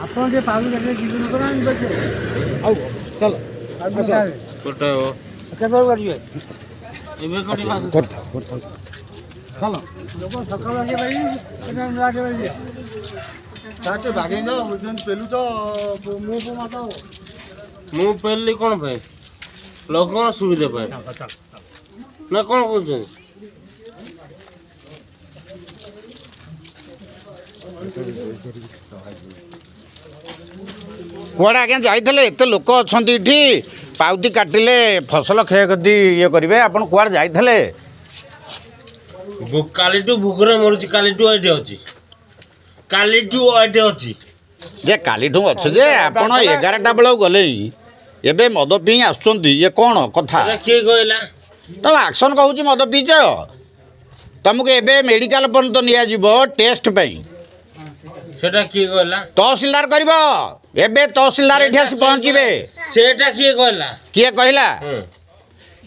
ଆପଣ ଟିକେ ପାଉ ଜୀବନ କରାନ୍ତି ଆଉ ଚାଲ କେତେବେଳେ କରିବେ ଏବେ ଚାଲ ଲୋକ ସକାଳୁ ଆସି ପାରିବେ ବାଗେଇ ଯାଅ ପେଲୁଛ ମୁଁ ପେଲିଲି କ'ଣ ପାଇଁ ଲୋକଙ୍କ ସୁବିଧା ପାଇଁ ନା କ'ଣ କହୁଛନ୍ତି? କୁଆଡ଼େ ଆଜ୍ଞା ଯାଇଥିଲେ? ଏତେ ଲୋକ ଅଛନ୍ତି ଏଠି, ପାଉତି କାଟିଲେ ଫସଲ କ୍ଷୟକ୍ଷତି ଇଏ କରିବେ, ଆପଣ କୁଆଡ଼େ ଯାଇଥିଲେ? କାଲିଠୁ ଭୋକରେ ମରୁଛି, କାଲିଠୁ ଏଠି ଅଛି, କାଲିଠୁ ଏଠି ଅଛି ଯେ କାଲିଠୁ ଅଛି ଯେ ଆପଣ 11ଟା ବେଳକୁ ଗଲେ ଏବେ ମଦ ପିଇ ଆସୁଛନ୍ତି, ଇଏ କ'ଣ କଥା? କିଏ କହିଲା? ତମ ଆକ୍ସନ୍ କହୁଛି ମଦ ପିଇଛ, ତମକୁ ଏବେ ମେଡ଼ିକାଲ ପର୍ଯ୍ୟନ୍ତ ନିଆଯିବ ଟେଷ୍ଟ ପାଇଁ। ସେଟା କିଏ କହିଲା? ତହସିଲଦାର କରିବ, ଏବେ ତହସିଲଦାର ଏଠି ଆସି ପହଞ୍ଚିବେ। ସେଟା କିଏ କହିଲା? କିଏ କହିଲା?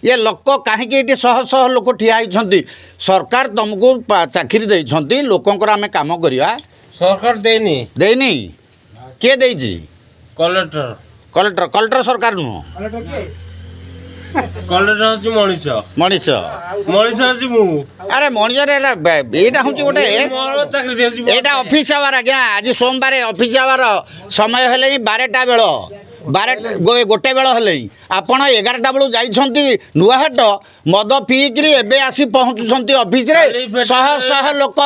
ଏ ଲୋକ କାହିଁକି ଏଠି ଶହ ଶହ ଲୋକ ଠିଆ ହେଇଛନ୍ତି? ସରକାର ତମକୁ ଚାକିରି ଦେଇଛନ୍ତି, ଲୋକଙ୍କର ଆମେ କାମ କରିବା। ସରକାର ଦେଇନି। ଦେଇନି? କିଏ ଦେଇଛି? କଲେକ୍ଟର। କଲେକ୍ଟର? କଲେକ୍ଟର ସରକାର ନୁହଁ, କଲେକ୍ଟର ହଉଛି ମଣିଷ। ମଣିଷ? ମଣିଷ ହଉଛି ମୁଁ। ଆରେ ମଣିଷରେ ଏଇଟା ହେଉଛି ଗୋଟେ, ଏଇଟା ଅଫିସ୍ ଆୱାର ଆଜ୍ଞା। ଆଜି ସୋମବାର ଅଫିସ୍ ଆୱାର, ସମୟ ହେଲେ 12ଟା ବେଳ, 1 ବେଳ ହେଲେ ଆପଣ 11ଟା ବେଳକୁ ଯାଇଛନ୍ତି ନୂଆହାଟ, ମଦ ପିଇକିରି ଏବେ ଆସି ପହଞ୍ଚୁଛନ୍ତି ଅଫିସରେ। ଶହ ଶହ ଲୋକ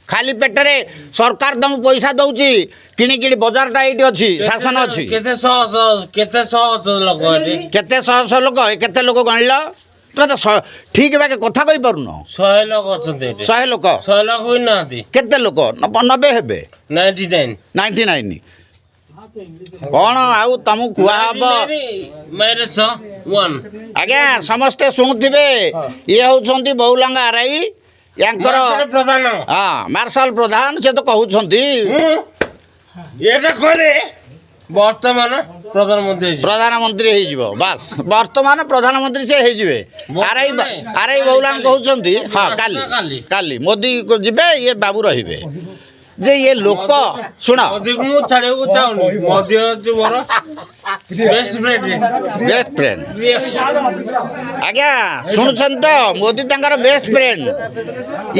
ଖାଲି ପେଟରେ, ସରକାର ତମକୁ ପଇସା ଦଉଛି କିଣିକିରି, ବଜାରଟା ଏଇଠି ଅଛି, ଶାସନ ଅଛି। କେତେ ଶହ ଲୋକ ଏଠି? କେତେ ଶହ ଶହ ଲୋକ? କେତେ ଲୋକ ଗଣିଲ? ଠିକ୍ ବାକି କଥା କହିପାରୁନ। 100 ଲୋକ ଅଛନ୍ତି ଏଠି। 100 ଲୋକ? 100 ଲୋକ ବି ନାହାନ୍ତି। କେତେ ଲୋକ? 90 ହେବେ? 99। କ'ଣ ଆଉ ତମକୁ କୁହାହବ? ଆଜ୍ଞା ସମସ୍ତେ ଶୁଣୁଥିବେ, ଇଏ ହେଉଛନ୍ତି ବଉଲାଙ୍ଗ ଆରାଇ, ୟାଙ୍କର ପ୍ରଧାନ। ହଁ, ମାର୍ଶାଲ ପ୍ରଧାନ। ସେ ତ କହୁଛନ୍ତି ଏଟା କହିଲେ ବର୍ତ୍ତମାନ ପ୍ରଧାନମନ୍ତ୍ରୀ ହେଇଯିବ। ବାସ୍, ବର୍ତ୍ତମାନ ପ୍ରଧାନମନ୍ତ୍ରୀ ସେ ହେଇଯିବେ। ଆରାଇ ବଉଲାଙ୍ଗ କହୁଛନ୍ତି ହଁ କାଲି ମୋଦି ଯିବେ, ଇଏ ବାବୁ ରହିବେ। ଯେ ଇଏ ଲୋକ ଶୁଣ, ମୁଁ ଛାଡ଼ିବାକୁ ଚାହୁଁନି, ମୋଦି ହେଉଛି ମୋର ବେଷ୍ଟ ଫ୍ରେଣ୍ଡ। ଆଜ୍ଞା ଶୁଣୁଛନ୍ତି ତ, ମୋଦି ତାଙ୍କର ବେଷ୍ଟ ଫ୍ରେଣ୍ଡ।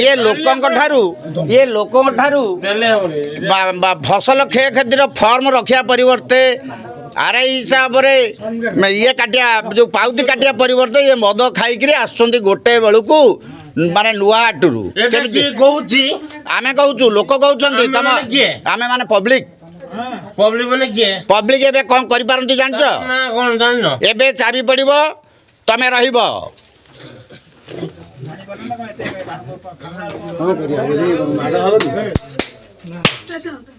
ଇଏ ଲୋକଙ୍କ ଠାରୁ ଫସଲ କ୍ଷୟକ୍ଷତିର ଫର୍ମ ରଖିବା ପରିବର୍ତ୍ତେ, ଆରାଇ ହିସାବରେ ଇଏ କାଟିବା, ଯେଉଁ ପାଉତି କାଟିବା ପରିବର୍ତ୍ତେ ଇଏ ମଦ ଖାଇକିରି ଆସୁଛନ୍ତି 1 ବେଳକୁ, ମାନେ ନୂଆହାଟରୁ। କହୁଛି ଆମେ କହୁଛୁ, ଲୋକ କହୁଛନ୍ତି, ତମ ଆମେ ମାନେ ପବ୍ଲିକ ଏବେ କ'ଣ କରିପାରନ୍ତି ଜାଣିଛ? ଏବେ ଚାବି ପଡ଼ିବ, ତମେ ରହିବ। କରିବା